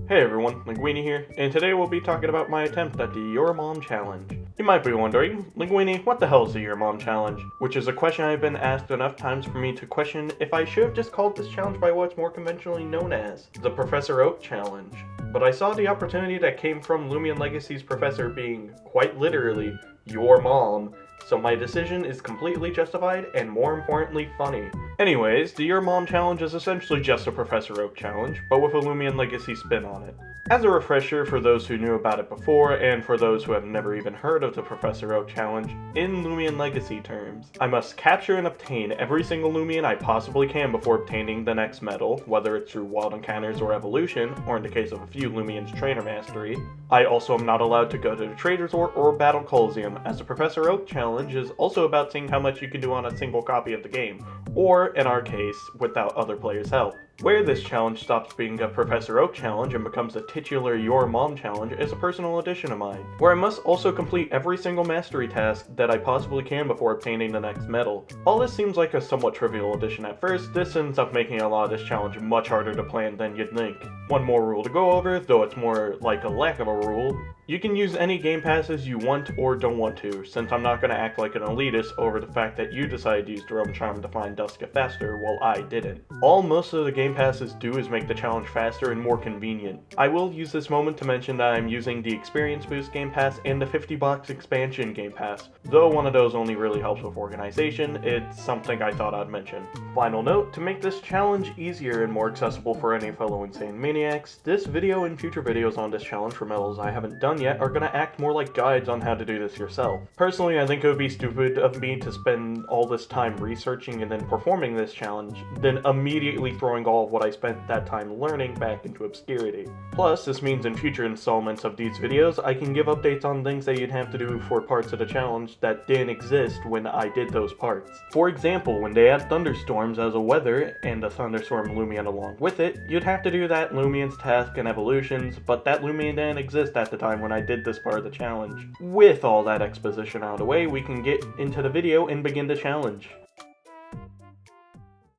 Hey everyone, Linguini here, and today we'll be talking about my attempt at the Your Mom Challenge. You might be wondering, Linguini, what the hell is the Your Mom Challenge? Which is a question I've been asked enough times for me to question if I should have just called this challenge by what's more conventionally known as the Professor Oak Challenge. But I saw the opportunity that came from Loomian Legacy's professor being, quite literally, your mom, so my decision is completely justified and more importantly funny. Anyways, the Your Mom Challenge is essentially just a Professor Oak challenge, but with a Loomian Legacy spin on it. As a refresher for those who knew about it before, and for those who have never even heard of the Professor Oak Challenge, in Loomian Legacy terms, I must capture and obtain every single Loomian I possibly can before obtaining the next medal, whether it's through wild encounters or evolution, or in the case of a few Loomians trainer mastery. I also am not allowed to go to the Trader's or Battle Coliseum, as the Professor Oak Challenge is also about seeing how much you can do on a single copy of the game, or, in our case, without other players' help. Where this challenge stops being a Professor Oak challenge and becomes a titular Your Mom challenge is a personal addition of mine, where I must also complete every single mastery task that I possibly can before obtaining the next medal. While this seems like a somewhat trivial addition at first, this ends up making a lot of this challenge much harder to plan than you'd think. One more rule to go over, though it's more like a lack of a rule. You can use any game passes you want or don't want to, since I'm not going to act like an elitist over the fact that you decided to use the Realm Charm to find Duskit faster while I didn't. All most of the game passes do is make the challenge faster and more convenient. I will use this moment to mention that I'm using the Experience Boost Game Pass and the 50-box Expansion Game Pass. Though one of those only really helps with organization, it's something I thought I'd mention. Final note, to make this challenge easier and more accessible for any fellow insane maniacs, this video and future videos on this challenge for medals I haven't done yet are gonna act more like guides on how to do this yourself. Personally, I think it would be stupid of me to spend all this time researching and then performing this challenge, then immediately throwing all of what I spent that time learning back into obscurity. Plus, this means in future installments of these videos, I can give updates on things that you'd have to do for parts of the challenge that didn't exist when I did those parts. For example, when they add thunderstorms as a weather, and a thunderstorm Loomian along with it, you'd have to do that Loomian's task and evolutions, but that Loomian didn't exist at the time when I did this part of the challenge. With all that exposition out of the way, we can get into the video and begin the challenge.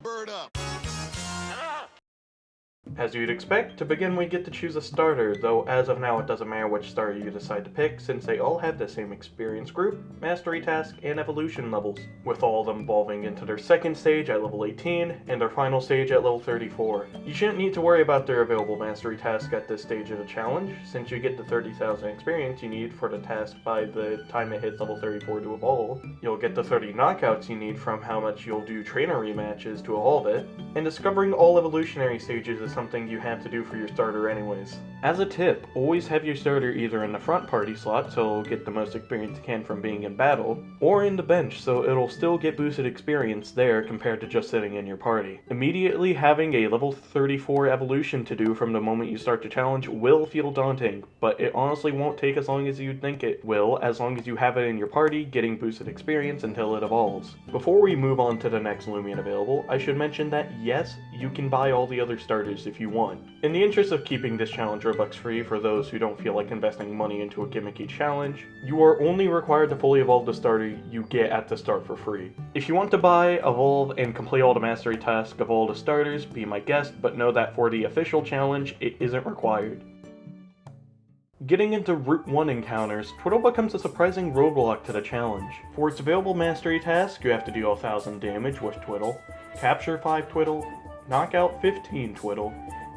Bird up. As you'd expect, to begin we get to choose a starter, though as of now it doesn't matter which starter you decide to pick since they all have the same experience group, mastery task, and evolution levels, with all of them evolving into their second stage at level 18 and their final stage at level 34. You shouldn't need to worry about their available mastery task at this stage of the challenge, since you get the 30,000 experience you need for the task by the time it hits level 34 to evolve. You'll get the 30 knockouts you need from how much you'll do trainer rematches to evolve it, and discovering all evolutionary stages is something you have to do for your starter anyways. As a tip, always have your starter either in the front party slot so it'll get the most experience it can from being in battle, or in the bench so it'll still get boosted experience there compared to just sitting in your party. Immediately having a level 34 evolution to do from the moment you start the challenge will feel daunting, but it honestly won't take as long as you'd think it will, as long as you have it in your party getting boosted experience until it evolves. Before we move on to the next Loomian available, I should mention that yes, you can buy all the other starters if you want. In the interest of keeping this challenge Robux free for those who don't feel like investing money into a gimmicky challenge, you are only required to fully evolve the starter you get at the start for free. If you want to buy, evolve, and complete all the mastery tasks of all the starters, be my guest, but know that for the official challenge, it isn't required. Getting into Route 1 encounters, Twittle becomes a surprising roadblock to the challenge. For its available mastery task, you have to deal 1,000 damage with Twittle, capture 5 Twittle, knock out 15 Twittle,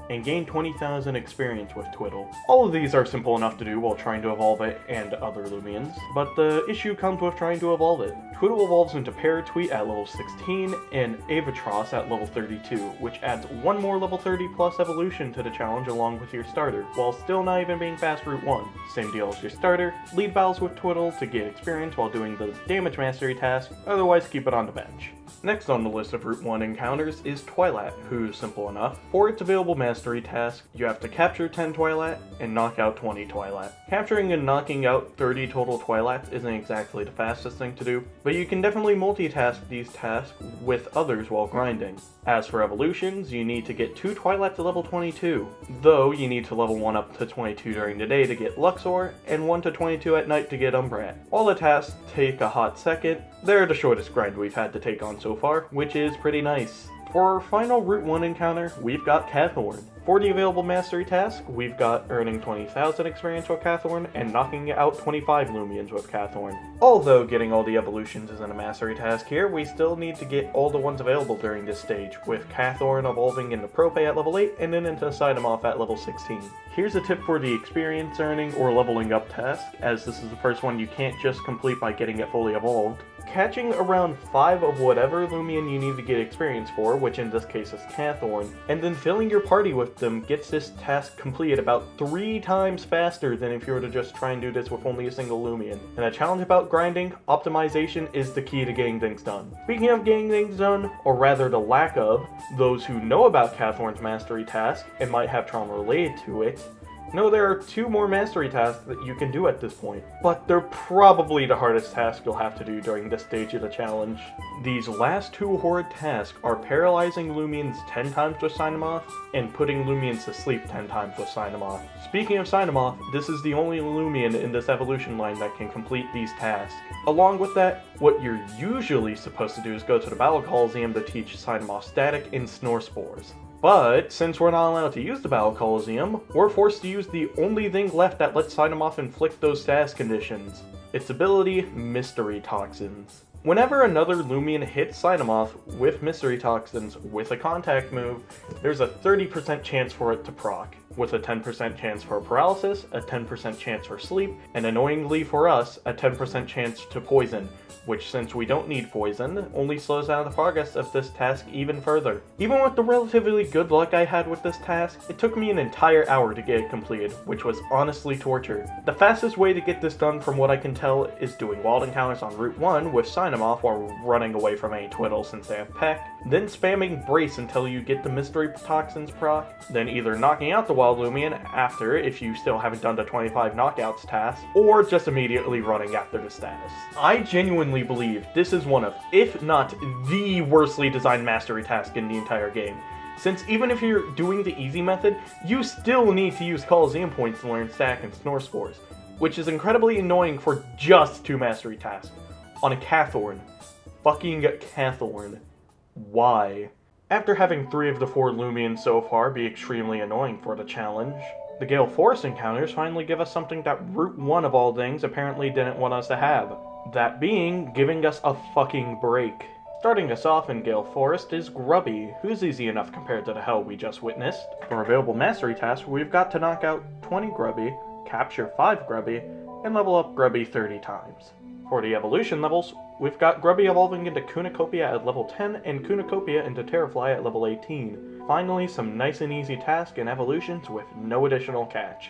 and gain 20,000 experience with Twittle. All of these are simple enough to do while trying to evolve it and other Loomians, but the issue comes with trying to evolve it. Twittle evolves into Paratweet at level 16 and Avatros at level 32, which adds one more level 30 plus evolution to the challenge along with your starter, while still not even being past Route 1. Same deal as your starter, lead battles with Twittle to get experience while doing the damage mastery task, otherwise keep it on the bench. Next on the list of Route 1 encounters is Twilat, who's simple enough. For its available mastery task, you have to capture 10 Twilat and knock out 20 Twilat. Capturing and knocking out 30 total Twilats isn't exactly the fastest thing to do, but you can definitely multitask these tasks with others while grinding. As for evolutions, you need to get 2 Twilat to level 22, though you need to level 1 up to 22 during the day to get Luxor, and 1 to 22 at night to get Umbrat. All the tasks take a hot second. They're the shortest grind we've had to take on so far, which is pretty nice. For our final Route 1 encounter, we've got Cathorn. For the available mastery task, we've got earning 20,000 experience with Cathorn and knocking out 25 Loomians with Cathorn. Although getting all the evolutions isn't a mastery task here, we still need to get all the ones available during this stage, with Cathorn evolving into Propay at level 8 and then into Cytomoth at level 16. Here's a tip for the experience earning or leveling up task, as this is the first one you can't just complete by getting it fully evolved. Catching around 5 of whatever Loomian you need to get experience for, which in this case is Cathorn, and then filling your party with them gets this task completed about 3 times faster than if you were to just try and do this with only a single Loomian. And a challenge about grinding, optimization is the key to getting things done. Speaking of getting things done, or rather the lack of, those who know about Cathorn's mastery task and might have trauma related to it, know there are 2 more mastery tasks that you can do at this point, but they're probably the hardest task you'll have to do during this stage of the challenge. These last 2 horrid tasks are paralyzing Loomians 10 times with Cytomoth and putting Loomians to sleep 10 times with Cytomoth. Speaking of Cytomoth, this is the only Loomian in this evolution line that can complete these tasks. Along with that, what you're usually supposed to do is go to the Battle Coliseum to teach Cytomoth Static and Snore Spores. But, since we're not allowed to use the Battle Coliseum, we're forced to use the only thing left that lets Cytomoth inflict those status conditions. Its ability, Mystery Toxins. Whenever another Loomian hits Cytomoth with Mystery Toxins with a contact move, there's a 30% chance for it to proc, with a 10% chance for paralysis, a 10% chance for sleep, and annoyingly for us, a 10% chance to poison, which, since we don't need poison, only slows down the progress of this task even further. Even with the relatively good luck I had with this task, it took me an entire hour to get it completed, which was honestly torture. The fastest way to get this done from what I can tell is doing wild encounters on Route 1 with Cytomoth while running away from any Twittle since they have Peck, then spamming Brace until you get the Mystery Toxins proc, then either knocking out the Wild Loomian after if you still haven't done the 25 knockouts task, or just immediately running after the status. I genuinely believe this is one of, if not the worstly designed mastery task in the entire game, since even if you're doing the easy method, you still need to use Coliseum points to learn Stack and Snore Spores, which is incredibly annoying for just 2 mastery tasks. On a Cathorn. Fucking Cathorn. Why? After having 3 of the 4 Loomians so far be extremely annoying for the challenge, the Gale Forest encounters finally give us something that Route 1 of all things apparently didn't want us to have. That being, giving us a fucking break. Starting us off in Gale Forest is Grubby, who's easy enough compared to the hell we just witnessed. For available mastery tasks, we've got to knock out 20 Grubby, capture 5 Grubby, and level up Grubby 30 times. For the evolution levels, we've got Grubby evolving into Kunacopia at level 10 and Kunacopia into Terrafly at level 18. Finally, some nice and easy tasks and evolutions with no additional catch.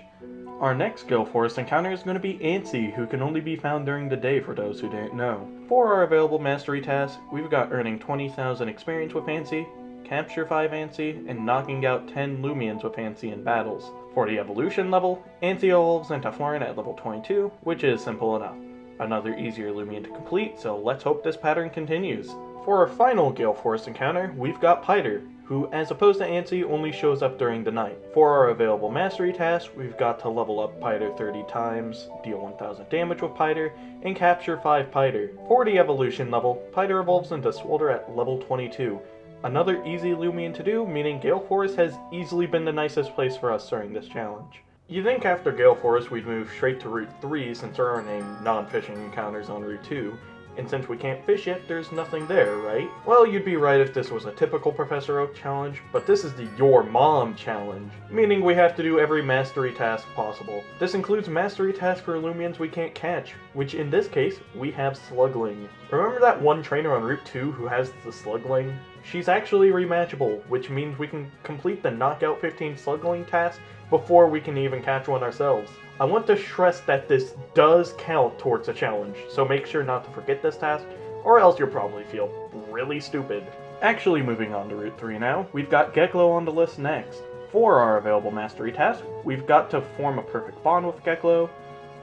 Our next Gale Forest encounter is going to be Antsee, who can only be found during the day for those who didn't know. For our available mastery tasks, we've got earning 20,000 experience with Antsee, capture 5 Antsee, and knocking out 10 Loomians with Antsee in battles. For the evolution level, Antsee evolves into Florin at level 22, which is simple enough. Another easier Loomian to complete, so let's hope this pattern continues. For our final Gale Forest encounter, we've got Pyder, who, as opposed to Antsee, only shows up during the night. For our available mastery tasks, we've got to level up Pyder 30 times, deal 1000 damage with Pyder, and capture 5 Pyder. For the evolution level, Pyder evolves into Swolder at level 22. Another easy Loomian to do, meaning Gale Forest has easily been the nicest place for us during this challenge. You'd think after Gale Forest we'd move straight to Route 3 since there aren't any non-fishing encounters on Route 2, and since we can't fish yet, there's nothing there, right? Well, you'd be right if this was a typical Professor Oak challenge, but this is the Your Mom challenge, meaning we have to do every mastery task possible. This includes mastery tasks for Loomians we can't catch, which in this case, we have Slugling. Remember that one trainer on Route 2 who has the Slugling? She's actually rematchable, which means we can complete the Knockout 15 Slugling task before we can even catch one ourselves. I want to stress that this does count towards a challenge, so make sure not to forget this task, or else you'll probably feel really stupid. Actually, moving on to Route 3 now, we've got Geklow on the list next. For our available mastery task, we've got to form a perfect bond with Geklow,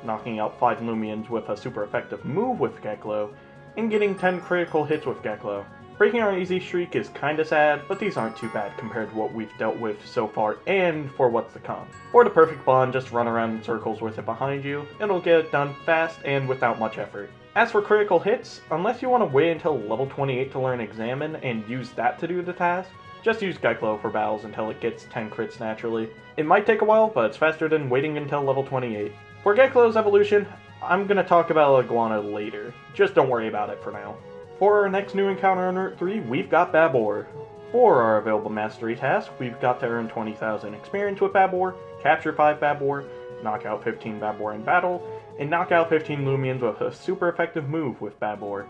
knocking out 5 Loomians with a super effective move with Geklow, and getting 10 critical hits with Geklow. Breaking our easy streak is kinda sad, but these aren't too bad compared to what we've dealt with so far and for what's to come. For the perfect bond, just run around in circles with it behind you, it'll get it done fast and without much effort. As for critical hits, unless you want to wait until level 28 to learn Examine and use that to do the task, just use Geklow for battles until it gets 10 crits naturally. It might take a while, but it's faster than waiting until level 28. For Geklow's evolution, I'm going to talk about Eleguana later, just don't worry about it for now. For our next new encounter on Route 3, we've got Babore. For our available mastery task, we've got to earn 20,000 experience with Babore, capture 5 Babore, knock out 15 Babore in battle, and knock out 15 Loomians with a super effective move with Babore.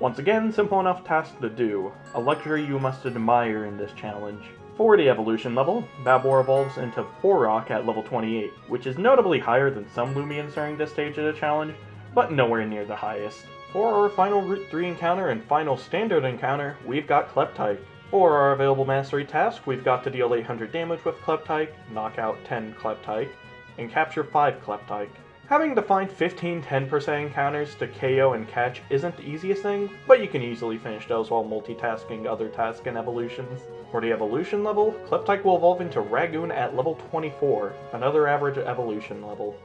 Once again, simple enough task to do, a luxury you must admire in this challenge. For the evolution level, Babore evolves into Rock at level 28, which is notably higher than some Loomians during this stage of the challenge, but nowhere near the highest. For our final Route 3 encounter and final standard encounter, we've got Kleptyke. For our available mastery task, we've got to deal 800 damage with Kleptyke, knock out 10 Kleptyke, and capture 5 Kleptyke. Having to find 15 10% encounters to KO and catch isn't the easiest thing, but you can easily finish those while multitasking other tasks and evolutions. For the evolution level, Kleptyke will evolve into Ragoon at level 24, another average evolution level.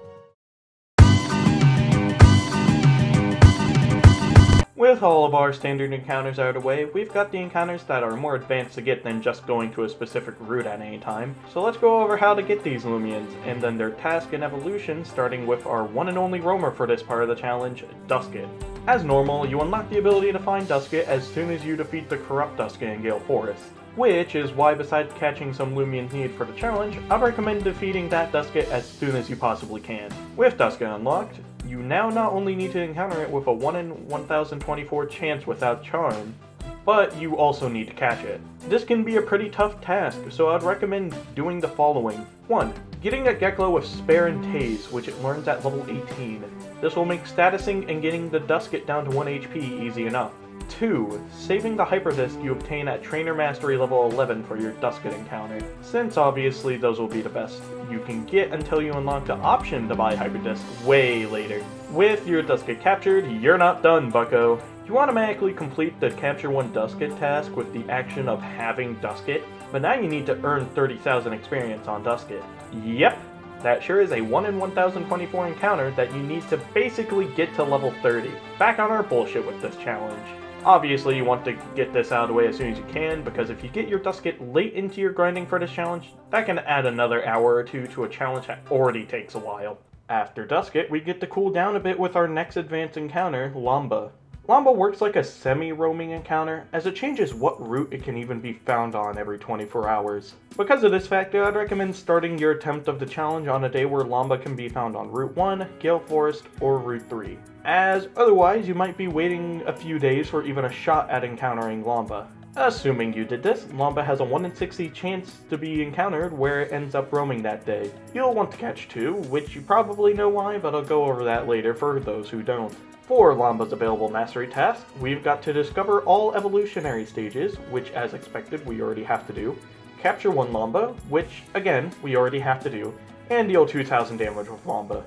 With all of our standard encounters out of the way, we've got the encounters that are more advanced to get than just going to a specific route at any time. So let's go over how to get these Loomians, and then their task and evolution, starting with our one and only roamer for this part of the challenge, Duskit. As normal, you unlock the ability to find Duskit as soon as you defeat the corrupt Duskit in Gale Forest. Which is why, besides catching some Loomians needed for the challenge, I'd recommend defeating that Duskit as soon as you possibly can. With Duskit unlocked, you now not only need to encounter it with a 1 in 1024 chance without charm, but you also need to catch it. This can be a pretty tough task, so I'd recommend doing the following. 1. Getting a Geklow with Spare and Tase, which it learns at level 18. This will make statusing and getting the Duskit down to 1 HP easy enough. 2. Saving the Hyperdisc you obtain at Trainer Mastery level 11 for your Duskit encounter, since obviously those will be the best you can get until you unlock the option to buy Hyperdisc way later. With your Duskit captured, you're not done, bucko. You automatically complete the Capture 1 Duskit task with the action of having Duskit, but now you need to earn 30,000 experience on Duskit. Yep, that sure is a 1 in 1024 encounter that you need to basically get to level 30. Back on our bullshit with this challenge. Obviously, you want to get this out of the way as soon as you can, because if you get your Duskit late into your grinding for this challenge, that can add another hour or two to a challenge that already takes a while. After Duskit, we get to cool down a bit with our next advanced encounter, Llamba. Llamba works like a semi-roaming encounter, as it changes what route it can even be found on every 24 hours. Because of this factor, I'd recommend starting your attempt of the challenge on a day where Llamba can be found on Route 1, Gale Forest, or Route 3. As otherwise, you might be waiting a few days for even a shot at encountering Llamba. Assuming you did this, Llamba has a 1 in 60 chance to be encountered where it ends up roaming that day. You'll want to catch 2, which you probably know why, but I'll go over that later for those who don't. For Llamba's available mastery task, we've got to discover all evolutionary stages, which as expected we already have to do, capture 1 Llamba, which again we already have to do, and deal 2,000 damage with Llamba.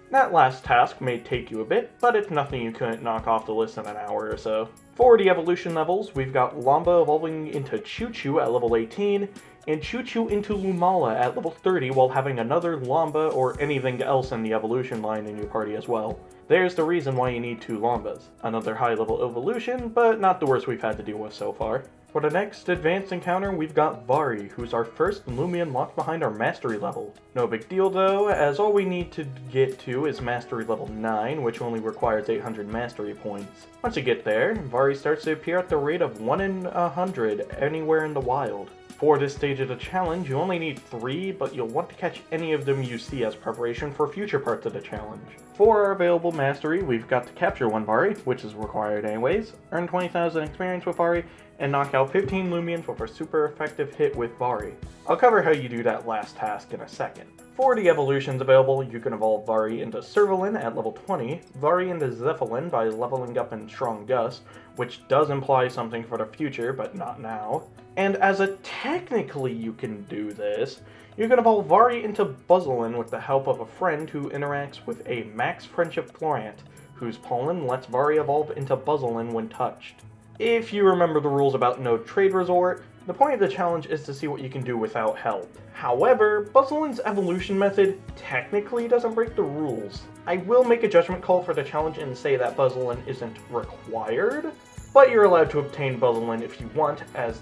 That last task may take you a bit, but it's nothing you couldn't knock off the list in an hour or so. For the evolution levels, we've got Llamba evolving into Choo Choo at level 18, and Choo Choo into Lumala at level 30 while having another Llamba or anything else in the evolution line in your party as well. There's the reason why you need 2 Llambas. Another high level evolution, but not the worst we've had to deal with so far. For the next advanced encounter, we've got Vari, who's our first Loomian locked behind our mastery level. No big deal though, as all we need to get to is mastery level 9, which only requires 800 mastery points. Once you get there, Vari starts to appear at the rate of 1 in 100 anywhere in the wild. For this stage of the challenge, you only need 3, but you'll want to catch any of them you see as preparation for future parts of the challenge. For our available mastery, we've got to capture 1 Vari, which is required anyways, earn 20,000 experience with Vari, and knock out 15 Loomians with a super effective hit with Vari. I'll cover how you do that last task in a second. For the evolutions available, you can evolve Vari into Servalin at level 20, Vari into Zeppelin by leveling up in Strong Gust, which does imply something for the future, but not now. And as a technically you can do this, you can evolve Vari into Buzzlin with the help of a friend who interacts with a Max Friendship Florant, whose pollen lets Vari evolve into Buzzlin when touched. If you remember the rules about no trade resort, The point of the challenge is to see what you can do without help. However, Buzzlin's evolution method technically doesn't break the rules. I will make a judgment call for the challenge and say that Buzzlin isn't required, but you're allowed to obtain Buzzlin if you want, as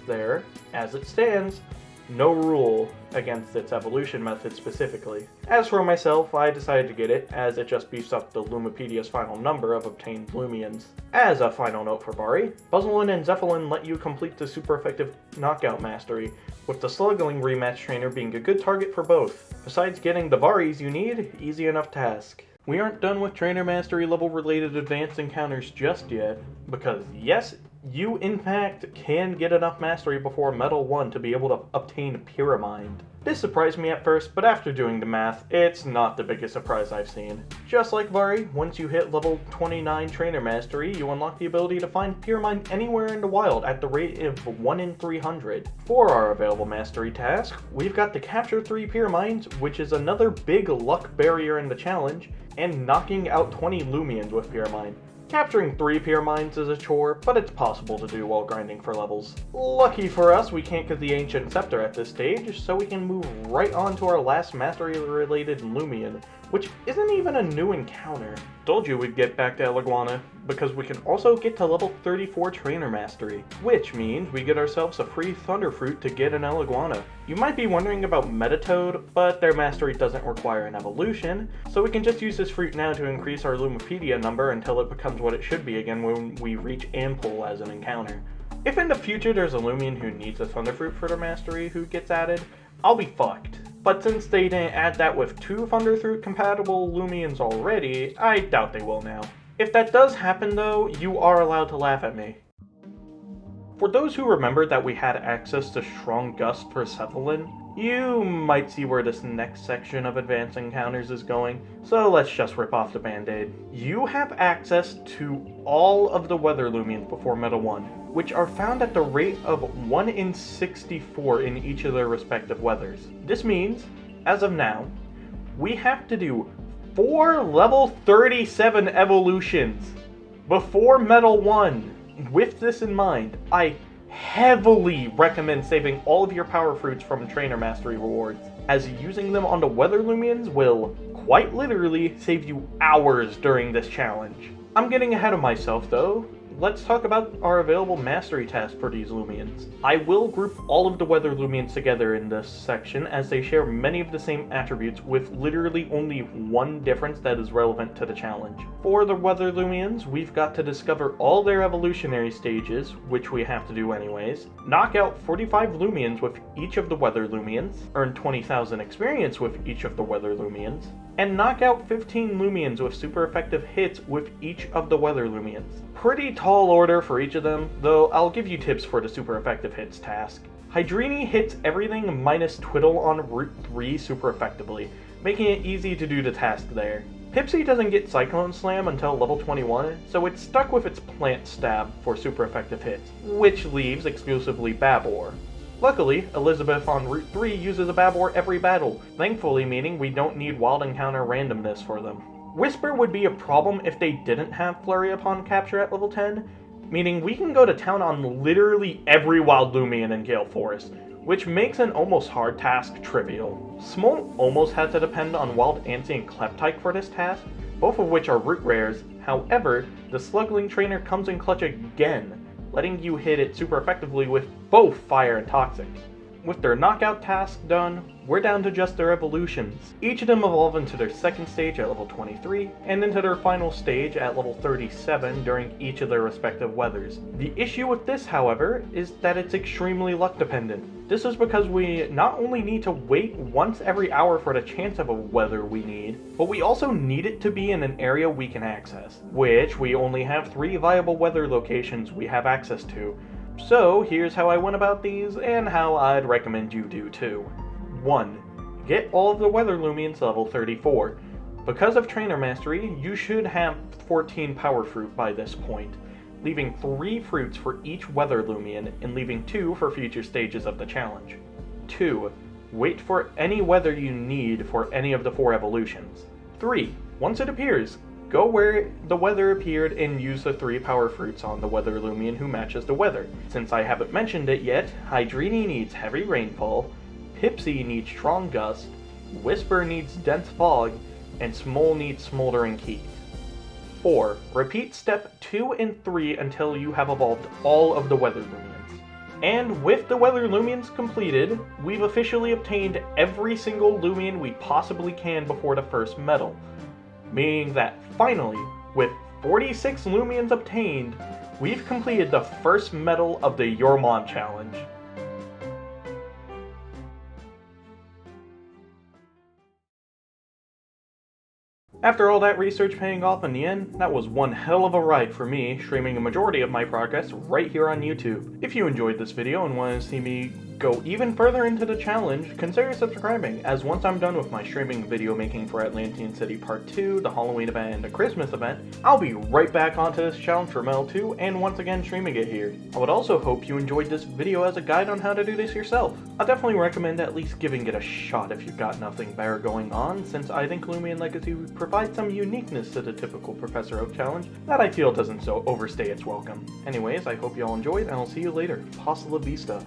it stands, no rule against its evolution method specifically. As for myself, I decided to get it, as it just beefs up the Lumipedia's final number of obtained Loomians. As a final note for Vari, Buzzlin and Zeppelin let you complete the super effective knockout mastery, with the Slugling rematch trainer being a good target for both. Besides getting the Varis you need, easy enough task. We aren't done with trainer mastery level related advanced encounters just yet, because yes, you in fact can get enough mastery before Metal 1 to be able to obtain Pyramind. This surprised me at first, but after doing the math, it's not the biggest surprise I've seen. Just like Vari, once you hit level 29 trainer mastery, you unlock the ability to find Pyramind anywhere in the wild at the rate of 1 in 300. For our available mastery task, we've got to capture 3 Pyraminds, which is another big luck barrier in the challenge, and knocking out 20 Loomians with Pyramind. Capturing 3 Pyraminds is a chore, but it's possible to do while grinding for levels. Lucky for us, we can't get the Ancient Scepter at this stage, so we can move right on to our last mastery-related Loomian, which isn't even a new encounter. Told you we'd get back to Eleguana, because we can also get to level 34 Trainer Mastery, which means we get ourselves a free Thunder Fruit to get an Eleguana. You might be wondering about Metatoad, but their mastery doesn't require an evolution, so we can just use this fruit now to increase our Lumipedia number until it becomes what it should be again when we reach Ampoule as an encounter. If in the future there's a Loomian who needs a Thunder Fruit for their mastery who gets added, I'll be fucked. But since they didn't add that with 2 Thunder Fruit compatible Loomians already, I doubt they will now. If that does happen though, you are allowed to laugh at me. For those who remember that we had access to Strong Gust for Zeppelin, you might see where this next section of advanced encounters is going, so let's just rip off the band-aid. You have access to all of the Weather Loomians before Meta 1, which are found at the rate of 1 in 64 in each of their respective weathers. This means, as of now, we have to do 4 level 37 evolutions before Metal 1. With this in mind, I heavily recommend saving all of your power fruits from trainer mastery rewards, as using them on the Weather Loomians will, quite literally, save you hours during this challenge. I'm getting ahead of myself though. Let's talk about our available mastery tasks for these Loomians. I will group all of the Weather Loomians together in this section, as they share many of the same attributes with literally only one difference that is relevant to the challenge. For the Weather Loomians, we've got to discover all their evolutionary stages, which we have to do anyways, knock out 45 Loomians with each of the Weather Loomians, earn 20,000 experience with each of the Weather Loomians, and knock out 15 Loomians with super effective hits with each of the Weather Loomians. Pretty tall order for each of them, though I'll give you tips for the super effective hits task. Hydrini hits everything minus Twittle on Route 3 super effectively, making it easy to do the task there. Pipsee doesn't get Cyclone Slam until level 21, so it's stuck with its Plant Stab for super effective hits, which leaves exclusively Babore. Luckily, Elizabeth on Route 3 uses a Babore every battle, thankfully meaning we don't need wild encounter randomness for them. Wispur would be a problem if they didn't have Flurry upon capture at level 10, meaning we can go to town on literally every wild Loomian in Gale Forest, which makes an almost hard task trivial. Smoal almost had to depend on wild Antsee and Kleptyke for this task, both of which are root rares. However, the Slugling trainer comes in clutch again, letting you hit it super effectively with both Fire and Toxic. With their knockout task done, we're down to just their evolutions. Each of them evolve into their second stage at level 23, and into their final stage at level 37 during each of their respective weathers. The issue with this, however, is that it's extremely luck dependent. This is because we not only need to wait once every hour for the chance of a weather we need, but we also need it to be in an area we can access, which we only have 3 viable weather locations we have access to. So here's how I went about these, and how I'd recommend you do too. 1. Get all of the Weather Loomians level 34. Because of Trainer Mastery, you should have 14 Power Fruit by this point, leaving 3 fruits for each Weather Loomian, and leaving 2 for future stages of the challenge. 2. Wait for any weather you need for any of the 4 evolutions. 3. Once it appears, Go where the weather appeared and use the 3 power fruits on the weather Loomian who matches the weather. Since I haven't mentioned it yet, Hydrini needs heavy rainfall, Pipsee needs strong gust, Wispur needs dense fog, and Smoal needs smoldering heat. 4. Repeat step 2 and 3 until you have evolved all of the weather Loomians. And with the weather Loomians completed, we've officially obtained every single Loomian we possibly can before the first medal. Meaning that finally, with 46 Loomians obtained, we've completed the first medal of the Your Mom Challenge. After all that research paying off in the end, that was one hell of a ride for me, streaming a majority of my progress right here on YouTube. If you enjoyed this video and want to see me go even further into the challenge, consider subscribing, as once I'm done with my streaming video making for Atlantean City Part 2, the Halloween event, and the Christmas event, I'll be right back onto this challenge for Medal 2 and once again streaming it here. I would also hope you enjoyed this video as a guide on how to do this yourself. I definitely recommend at least giving it a shot if you've got nothing better going on, since I think Loomian Legacy provides some uniqueness to the typical Professor Oak challenge that I feel doesn't so overstay its welcome. Anyways, I hope you all enjoyed, and I'll see you later. Hasta la vista.